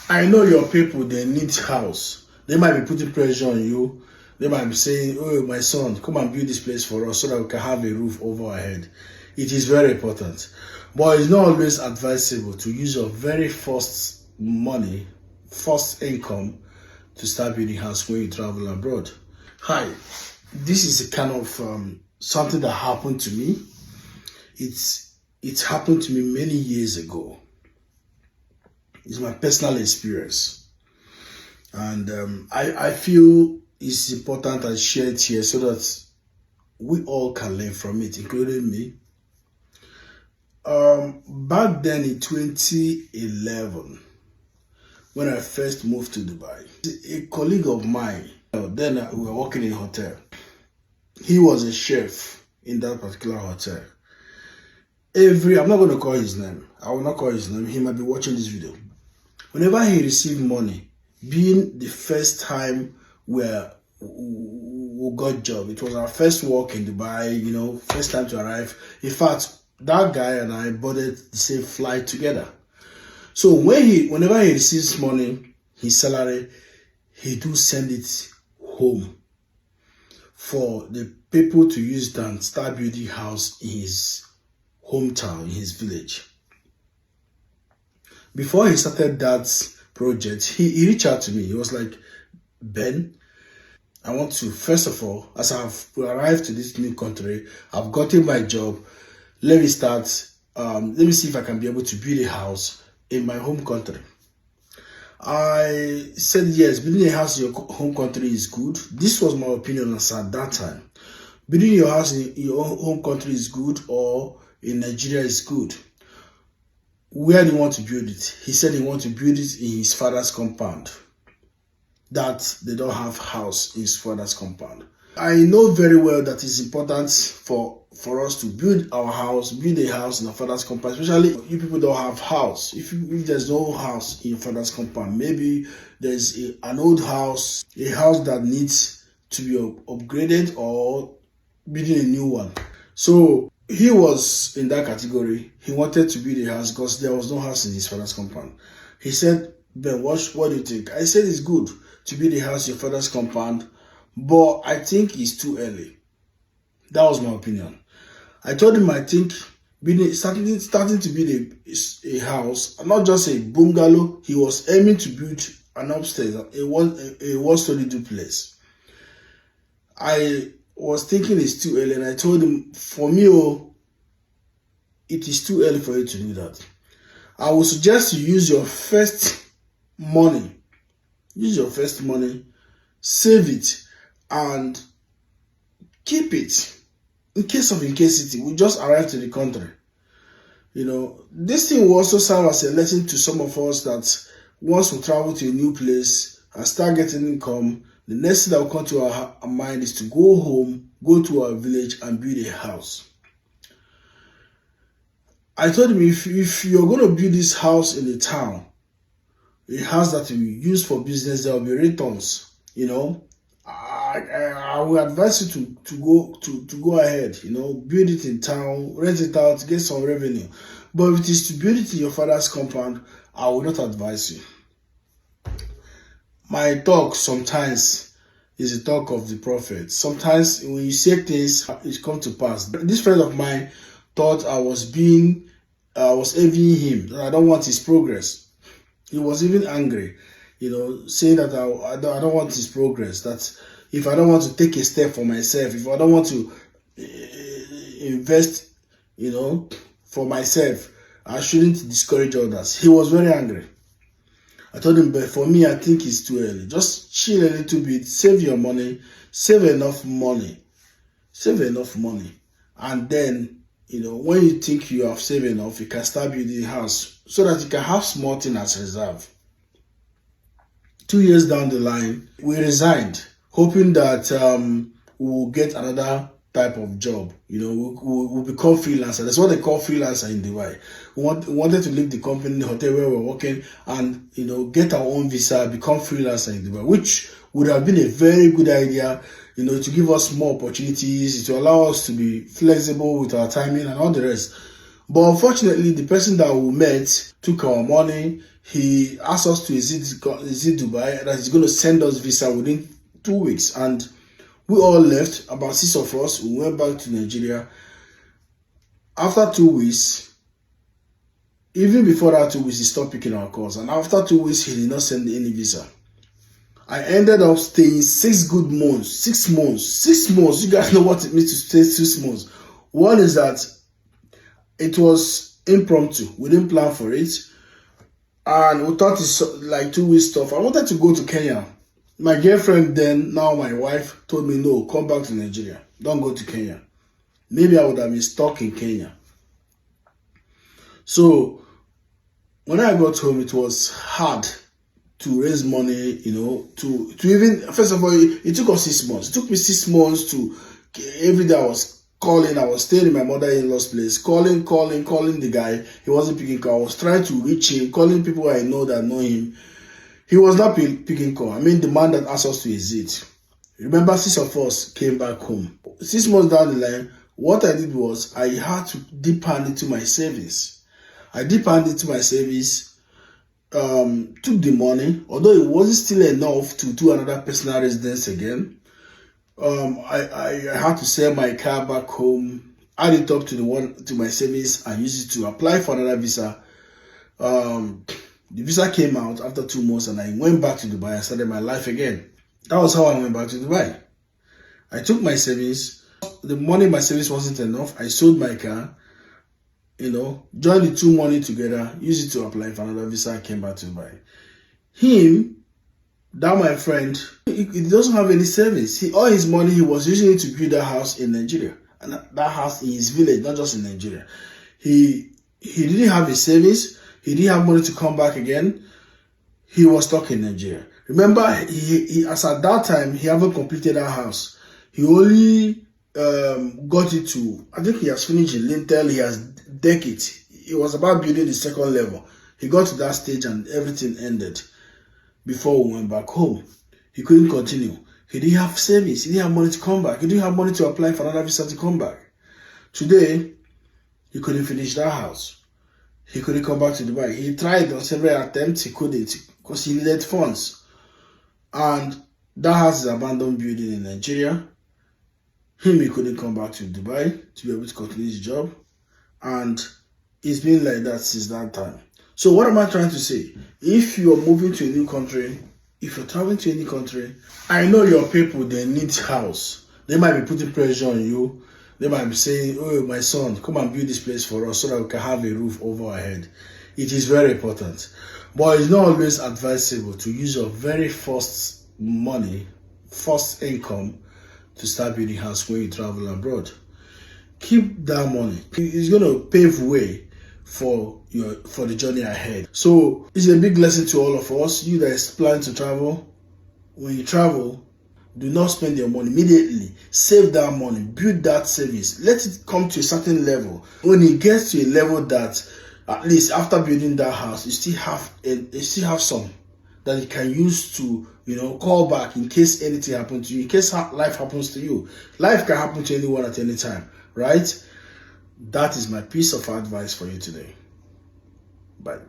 I know your people, they need house. They might be putting pressure on you. They might be saying, oh, my son, come and build this place for us so that we can have a roof over our head. It is very important. But it's not always advisable to use your very first money, first income to start building house when you travel abroad. Hi, this is a kind of something that happened to me. It's happened to me many years ago. It's my personal experience, and I feel it's important I share it here so that we all can learn from it, including me. Back then in 2011, when I first moved to Dubai, a colleague of mine, then we were working in a hotel. He was a chef in that particular hotel. I'm not going to call his name. I will not call his name. He might be watching this video. Whenever he received money, being the first time we got job, it was our first work in Dubai, first time to arrive. In fact, that guy and I boarded the same flight together. So whenever he receives money, his salary, he do send it home for the people to use it and start building house in his hometown, in his village. Before he started that project, he reached out to me. He was like, Ben, I want to, first of all, as I've arrived to this new country, I've gotten my job, let me start, let me see if I can be able to build a house in my home country. I said, yes, building a house in your home country is good. This was my opinion as at that time. Building your house in your home country is good, or in Nigeria is good. Where do you want to build it? He said he wants to build it in his father's compound. That they don't have house in his father's compound. I know very well that it's important for us to build a house in our father's compound, especially if you people don't have house. If there's no house in your father's compound, maybe there's an old house, a house that needs to be upgraded or building a new one. So he was in that category. He wanted to build a house because there was no house in his father's compound. He said, Ben, what do you think? I said it's good to build a house in your father's compound, but I think it's too early. That was my opinion. I told him I think starting to build a house, not just a bungalow. He was aiming to build an upstairs, a one-story duplex. I was thinking it's too early, and I told him, for me, it is too early for you to do that. I would suggest you use your first money. Save it, and keep it in case of incasity. We just arrived to the country. This thing will also serve as a lesson to some of us that once we travel to a new place and start getting income, the next thing that will come to our mind is to go home, go to our village and build a house. I told him, if you're going to build this house in the town, a house that you use for business, there will be returns. I will advise you to go ahead, build it in town, rent it out, get some revenue. But if it is to build it in your father's compound, I will not advise you. My talk sometimes is a talk of the prophet. Sometimes when you say things, it comes to pass. This friend of mine thought I was envying him, that I don't want his progress. He was even angry, saying that I don't want his progress, that if I don't want to take a step for myself, if I don't want to invest, for myself, I shouldn't discourage others. He was very angry. I told him, but for me, I think it's too early. Just chill a little bit, save your money, save enough money. And then, when you think you have saved enough, you can start building a house so that you can have small things as reserve. 2 years down the line, we resigned, hoping that we'll get another type of job. We'll become freelancer. That's what they call freelancer in Dubai. We wanted to leave the company, the hotel where we're working, and get our own visa, become freelancer in Dubai, which would have been a very good idea, to give us more opportunities, to allow us to be flexible with our timing and all the rest. But unfortunately, the person that we met took our money. He asked us to visit Dubai, that he's going to send us visa within 2 weeks. And we all left, about 6 of us. We went back to Nigeria. After 2 weeks, even before that 2 weeks, he stopped picking our calls. And after 2 weeks, he did not send any visa. I ended up staying 6 good months. 6 months. 6 months. You guys know what it means to stay 6 months. One is that it was impromptu. We didn't plan for it. And we thought it's like 2 weeks stuff. I wanted to go to Kenya. My girlfriend then, now my wife, told me, no, come back to Nigeria. Don't go to Kenya. Maybe I would have been stuck in Kenya. So, when I got home, it was hard to raise money, to even, first of all, it took us 6 months. It took me 6 months to, every day I was calling. I was staying in my mother-in-law's place, calling the guy. He wasn't picking call. I was trying to reach him, calling people I know that know him. He was not picking call. I mean, the man that asked us to exit. Remember, 6 of us came back home. 6 months down the line, what I did was I had to dip hand into my savings. I dip hand into my savings, took the money, although it wasn't still enough to do another personal residence again. I had to sell my car back home, add it up to my savings, and use it to apply for another visa. The visa came out after 2 months, and I went back to Dubai and started my life again. That was how I went back to Dubai. I took my savings. The money in my savings wasn't enough. I sold my car, joined the 2 money together, used it to apply for another visa. I came back to Dubai. That my friend, he doesn't have any savings. All his money, he was using it to build that house in Nigeria. And that house in his village, not just in Nigeria. He didn't have his savings. He didn't have money to come back again. He was stuck in Nigeria. Remember, he as at that time, he haven't completed that house. He only got it to, I think he has finished the lintel, he has decked it. It was about building the second level. He got to that stage and everything ended. Before we went back home, he couldn't continue. He didn't have savings. He didn't have money to come back. He didn't have money to apply for another visa to come back. Today, he couldn't finish that house. He couldn't come back to Dubai. He tried on several attempts. He couldn't because he needed funds. And that house is an abandoned building in Nigeria. He couldn't come back to Dubai to be able to continue his job. And it's been like that since that time. So what am I trying to say? If you're moving to a new country, if you're traveling to any country, I know your people, they need house. They might be putting pressure on you. They might be saying, oh, my son, come and build this place for us so that we can have a roof over our head. It is very important. But it's not always advisable to use your very first money, first income to start building house when you travel abroad. Keep that money. It's going to pave way for the journey ahead. So it's a big lesson to all of us. You that is planning to travel, when you travel, do not spend your money immediately. Save that money, build that savings. Let it come to a certain level. When it gets to a level that at least after building that house, you still have some that you can use to call back in case anything happens to you, in case life happens to you. Life can happen to anyone at any time, right? That is my piece of advice for you today. Bye.